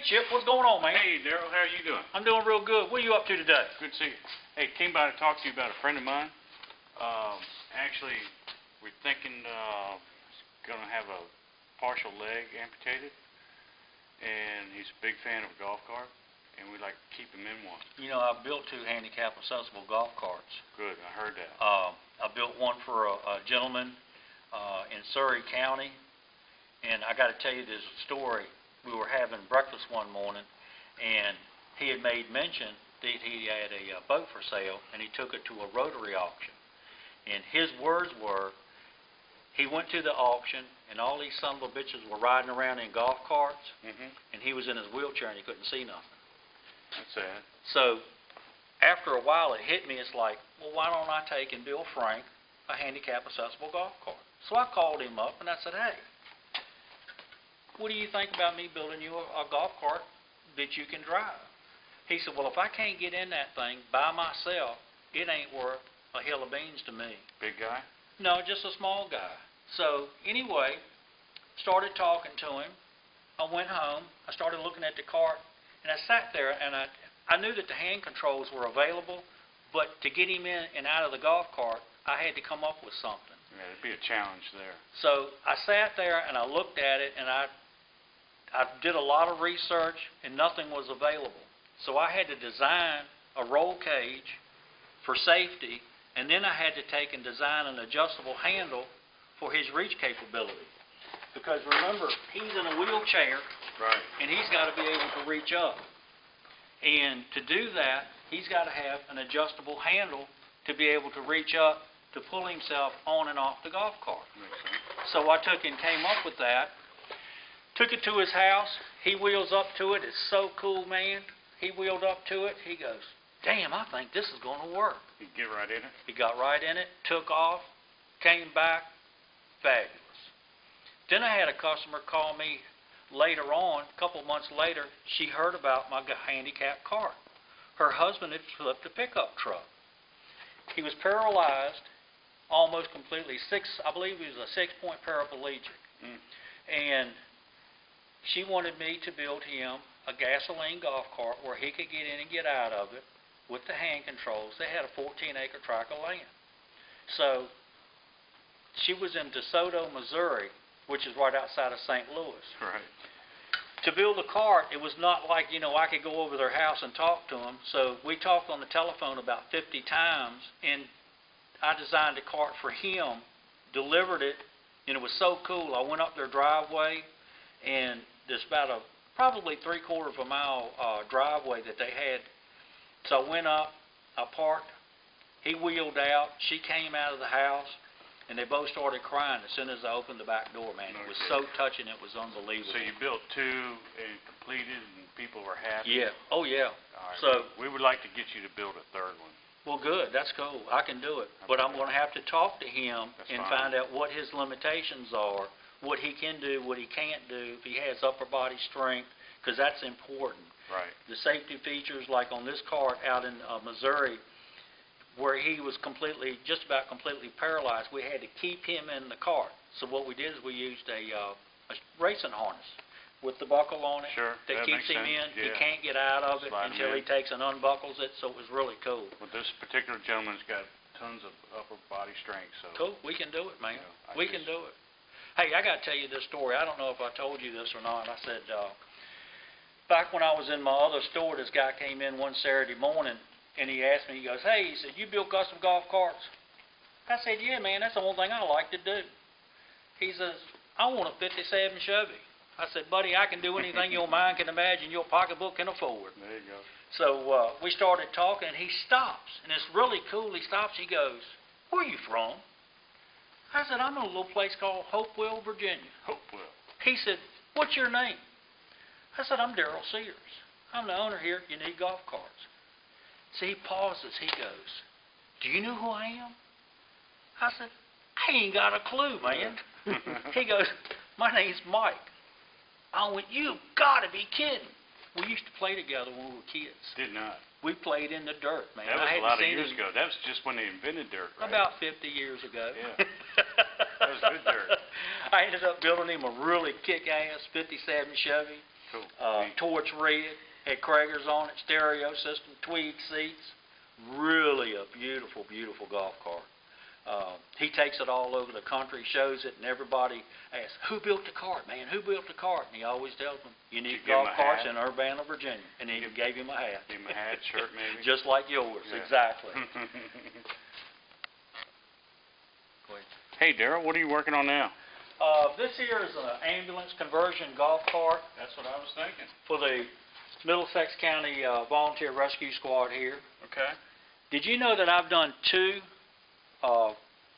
Chip, what's going on, man? Hey, Daryl, how are you doing? I'm doing real good. What are you up to today? Good to see you. Hey, came by to talk to you about a friend of mine. Actually, we're thinking going to have a partial leg amputated, and he's a big fan of a golf cart, and we'd like to keep him in one. You know, I built 2 handicap-accessible golf carts. Good, I heard that. I built one for a gentleman in Surrey County, and I got to tell you this story. We were having breakfast one morning, and he had made mention that he had a boat for sale, and he took it to a rotary auction. And his words were, he went to the auction, and all these son of a bitches were riding around in golf carts, and he was in his wheelchair, and he couldn't see nothing. That's sad. So after a while, it hit me. It's like, well, why don't I take and build Frank a handicap-accessible golf cart? So I called him up, and I said, hey, what do you think about me building you a golf cart that you can drive? He said, well, if I can't get in that thing by myself, it ain't worth a hill of beans to me. Big guy? No, just a small guy. So anyway, started talking to him. I went home. I started looking at the cart, and I sat there, and I knew that the hand controls were available, but to get him in and out of the golf cart, I had to come up with something. Yeah, it'd be a challenge there. So I sat there, and I looked at it, and I did a lot of research, and nothing was available. So I had to design a roll cage for safety, and then I had to take and design an adjustable handle for his reach capability. Because remember, he's in a wheelchair, right, and he's got to be able to reach up. And to do that, he's got to have an adjustable handle to be able to reach up to pull himself on and off the golf cart. Makes sense. So I took and came up with that. Took it to his house. He wheels up to it. It's so cool, man. He wheeled up to it. He goes, damn, I think this is going to work. You get right in it? He got right in it, took off, came back, fabulous. Then I had a customer call me later on, a couple months later. She heard about my handicap cart. Her husband had flipped a pickup truck. He was paralyzed almost completely. I believe he was a 6-point paraplegic. And she wanted me to build him a gasoline golf cart where he could get in and get out of it with the hand controls. They had a 14-acre tract of land. So she was in DeSoto, Missouri, which is right outside of St. Louis. Right. To build a cart, it was not like, I could go over their house and talk to them. So we talked on the telephone about 50 times, and I designed a cart for him, delivered it, and it was so cool. I went up their driveway, and there's about probably 3/4 of a mile driveway that they had. So I went up, I parked, he wheeled out, she came out of the house, and they both started crying as soon as I opened the back door, man. It was so touching, it was unbelievable. So you built 2 and completed, and people were happy? Yeah, oh yeah. All right. So we would like to get you to build a 3rd one. well, good, that's cool. I can do it. But I'm going to have to talk to him and find out what his limitations are, what he can do, what he can't do, if he has upper body strength, because that's important. Right. The safety features, like on this cart out in Missouri, where he was just about completely paralyzed, we had to keep him in the cart. So what we did is we used a racing harness with the buckle on it. Sure, that keeps him in. Yeah. He can't get out of it until he takes and unbuckles it, so it was really cool. Well, this particular gentleman's got tons of upper body strength. So Cool, we can do it, man. Yeah, We can do it. Hey, I got to tell you this story. I don't know if I told you this or not. I said, back when I was in my other store, this guy came in one Saturday morning, and he asked me, he goes, hey, he said, you build custom golf carts? I said, yeah, man, that's the only thing I like to do. He says, I want a 57 Chevy. I said, buddy, I can do anything your mind can imagine, your pocketbook can afford. There you go. So we started talking, and he stops, and it's really cool. He stops, he goes, where are you from? I said, I'm in a little place called Hopewell, Virginia. Hopewell. He said, what's your name? I said, I'm Daryl Sears. I'm the owner here. You need golf carts. So he pauses. He goes, do you know who I am? I said, I ain't got a clue, man. He goes, my name's Mike. I went, you've got to be kidding. We used to play together when we were kids. Did not. We played in the dirt, man. That was a lot of years ago. That was just when they invented dirt, right? About 50 years ago. Yeah. That was good dirt. I ended up building him a really kick-ass 57 Chevy. Cool. Torch red, had Kragers on it, stereo system, tweed seats. Really a beautiful, beautiful golf cart. He takes it all over the country, shows it, and everybody asks, "Who built the cart, man? Who built the cart?" And he always tells them, "Unique Did you give him Golf a Carts hat? in Urbana, Virginia." And then he gave him a hat. Give him a hat, shirt maybe? Just like yours, Yeah. exactly. Go ahead. Hey, Darryl, what are you working on now? This here is an ambulance conversion golf cart That's what I was thinking. for the Middlesex County Volunteer Rescue Squad here. Okay. Did you know that I've done 2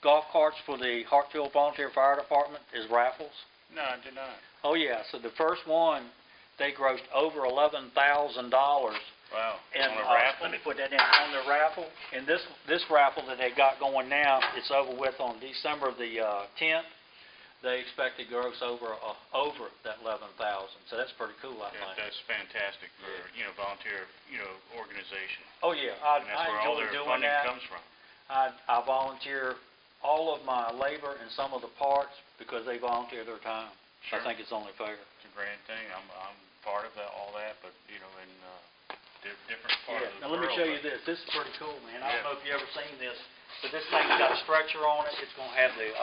golf carts for the Hartfield Volunteer Fire Department as raffles? No, I did not. Oh yeah, so the first one, they grossed over $11,000. Wow. And On a raffle? let me put that in on the raffle. And this raffle that they got going now, it's over with on December the 10th. They expect to gross over that 11,000. So that's pretty cool, I Yeah, think. that's fantastic for, volunteer, organization. Oh yeah, And that's I where all enjoy their doing funding that. comes from. I volunteer all of my labor and some of the parts because they volunteer their time. Sure. I think it's only fair. It's a grand thing. I'm part of that, all that, but, in different parts of the Now world. let me show you this. This is pretty cool, man. I Yeah. don't know if you ever seen this, but this thing's got a stretcher on it. It's going to have the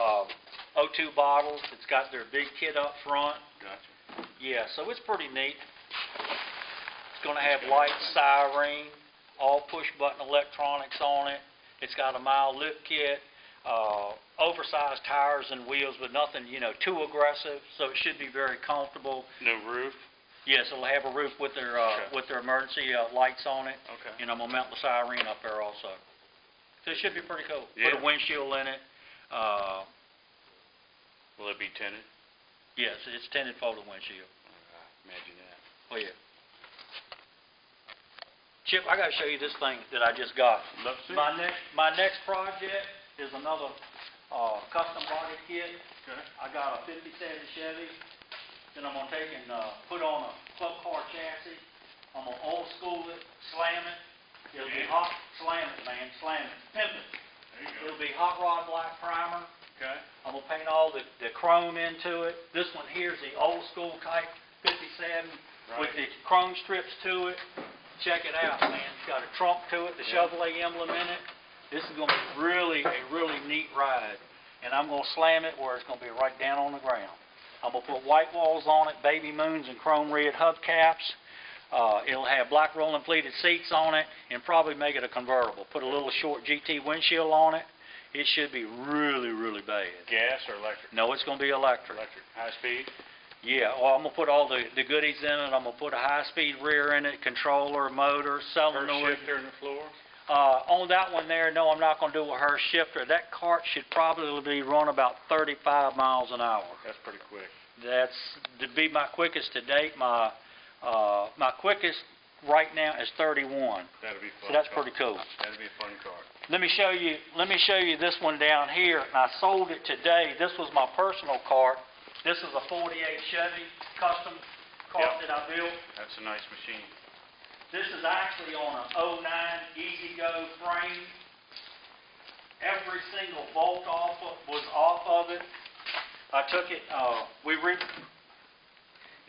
O2 bottles. It's got their big kit up front. Gotcha. Yeah, so it's pretty neat. It's going to have lights, siren, all push-button electronics on it. It's got a mild lift kit, oversized tires and wheels, but nothing, too aggressive. So it should be very comfortable. No roof? Yes, it'll have a roof with their emergency lights on it. Okay. And I'm gonna mount the siren up there also. So it should be pretty cool. Yeah. Put a windshield in it. Will it be tinted? Yes, it's tinted folding windshield. Imagine that. Oh yeah. Chip, I gotta show you this thing that I just got. Love to see. My next project is another custom body kit. Okay. I got a '57 Chevy. Then I'm gonna take and put on a club car chassis. I'm gonna old school it, slam it. It'll be hot, slam it, man, slam it, pimp it. There you go. It'll be hot rod black primer. Okay. I'm gonna paint all the chrome into it. This one here is the old school type 57 with the chrome strips to it. Check it out, man. It's got a trunk to it, the Chevrolet emblem in it. This is gonna be a really neat ride. And I'm gonna slam it where it's gonna be right down on the ground. I'm going to put white walls on it, baby moons and chrome red hubcaps. It'll have black rolling pleated seats on it and probably make it a convertible. Put a little short GT windshield on it. It should be really bad. Gas or electric? No, it's going to be electric. Electric. High speed? Yeah, well, I'm going to put all the goodies in it. I'm going to put a high-speed rear in it, controller, motor, solenoid. First shifter in the floor? On that one there, no, I'm not going to do a Hurst shifter. That cart should probably be run about 35 miles an hour. That's pretty quick. That's to be my quickest to date. My quickest right now is 31. That'll be fun. So that's pretty cool. That'll be a fun cart. Let me show you this one down here. And I sold it today. This was my personal cart. This is a 48 Chevy custom cart that I built. That's a nice machine. This is actually on an 09 Easy-Go frame. Every single bolt was off of it. I took it,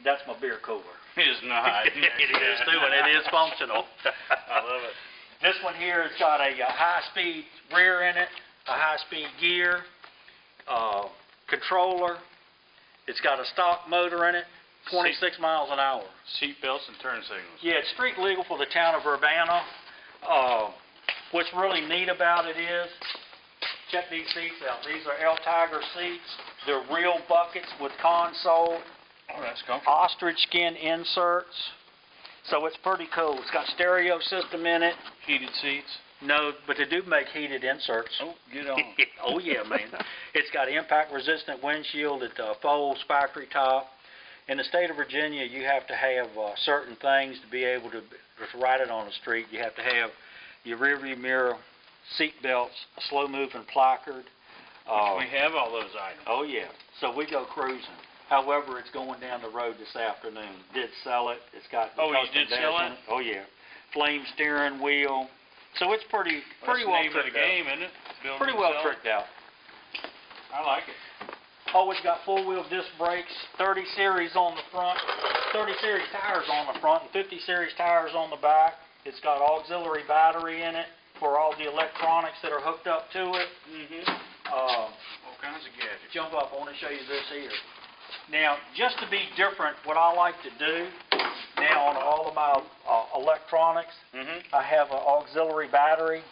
that's my beer cooler. It is not. It is too, and it is functional. I love it. This one here has got a high-speed rear in it, a high-speed gear, controller. It's got a stock motor in it, 26 miles an hour. Seat belts and turn signals. Yeah, it's street legal for the town of Urbana. What's really neat about it is, check these seats out. These are L Tiger seats. They're real buckets with console. Oh, that's comfortable. Ostrich skin inserts. So it's pretty cool. It's got stereo system in it. Heated seats. No, but they do make heated inserts. Oh, get on. Oh yeah, man. It's got impact resistant windshield. It folds factory top. In the state of Virginia, you have to have certain things to be able to ride it on the street. You have to have your rear view mirror, seat belts, a slow moving placard. We have all those items. Oh yeah. So we go cruising. However, it's going down the road this afternoon. Did sell it. It's got the Oh, you custom did dash sell on it? Oh yeah. Flame steering wheel. So it's pretty That's well the name of the tricked out. game, isn't it? Build Pretty and well sell. tricked out. I like it. Oh, it's got 4-wheel disc brakes, 30 series on the front, 30 series tires on the front, and 50 series tires on the back. It's got auxiliary battery in it for all the electronics that are hooked up to it. All kinds of gadgets. Jump up, I want to show you this here. Now, just to be different, what I like to do now on all of my electronics, I have an auxiliary battery.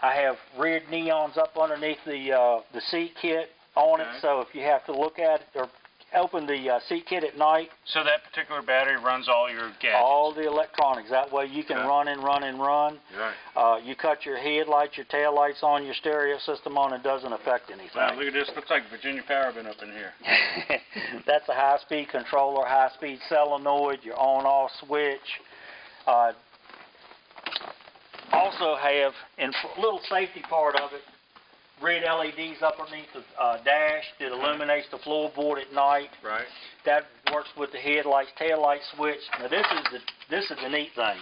I have red neons up underneath the seat kit on it, so if you have to look at it or open the seat kit at night. So that particular battery runs all your gadgets? All the electronics. That way you can run and run and run. Right. You cut your headlights, your tail lights on, your stereo system on, it doesn't affect anything. Wow, look at this. Looks like Virginia Power been up in here. That's a high-speed controller, high-speed solenoid, your on-off switch. Also have, in a little safety part of it, red LEDs up underneath the dash that illuminates the floorboard at night. Right. That works with the headlights, tail light switch. Now this is the neat thing,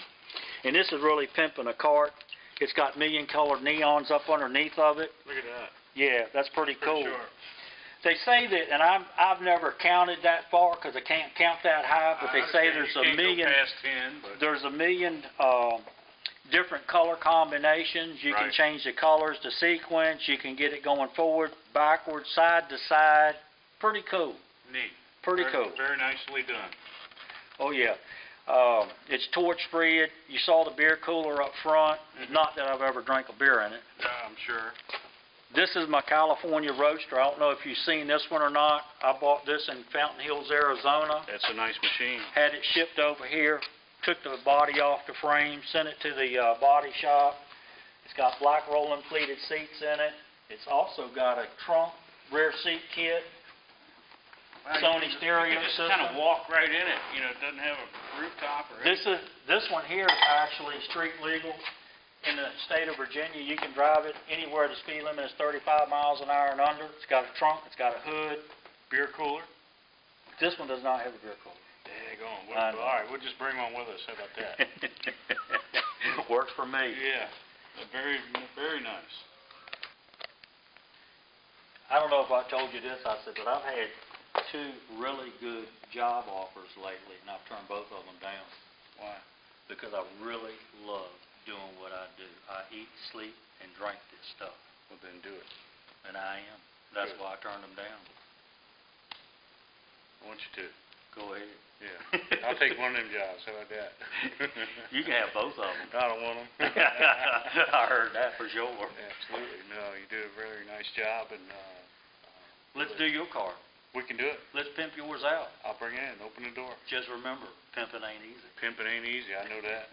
and this is really pimping a cart. It's got million-colored neons up underneath of it. Look at that. Yeah, that's pretty cool. Sure. They say that, and I've never counted that far because I can't count that high, but they say there's a million. Go past 10, but there's a million different color combinations. You can change the colors, the sequence. You can get it going forward, backwards, side to side. Pretty cool. Neat. Pretty cool. Very nicely done. Oh yeah. It's torch free. You saw the beer cooler up front. Not that I've ever drank a beer in it. I'm sure. This is my California roaster. I don't know if you've seen this one or not. I bought this in Fountain Hills, Arizona. That's a nice machine. Had it shipped over here. Took the body off the frame, sent it to the body shop. It's got black rolling pleated seats in it. It's also got a trunk rear seat kit, Sony stereo system. You just kind of walk right in it. You know, it doesn't have a rooftop or anything. This one here is actually street legal in the state of Virginia. You can drive it anywhere. The speed limit is 35 miles an hour and under. It's got a trunk. It's got a hood. Beer cooler? This one does not have a beer cooler. All right, we'll just bring one with us. How about that? Works for me. Yeah, very, very nice. I don't know if I told you this, I said, but I've had 2 really good job offers lately, and I've turned both of them down. Why? Because I really love doing what I do. I eat, sleep, and drink this stuff. Well, then do it. And I am. That's Good. why I turned them down. I want you to. Go ahead. Yeah. I'll take one of them jobs. How about that? You can have both of them. I don't want them. I heard that for sure. Absolutely. No, you do a very nice job, and Let's do your car. we can do it. Let's pimp yours out. I'll bring it in. Open the door. Just remember, pimping ain't easy. Pimping ain't easy. I know that.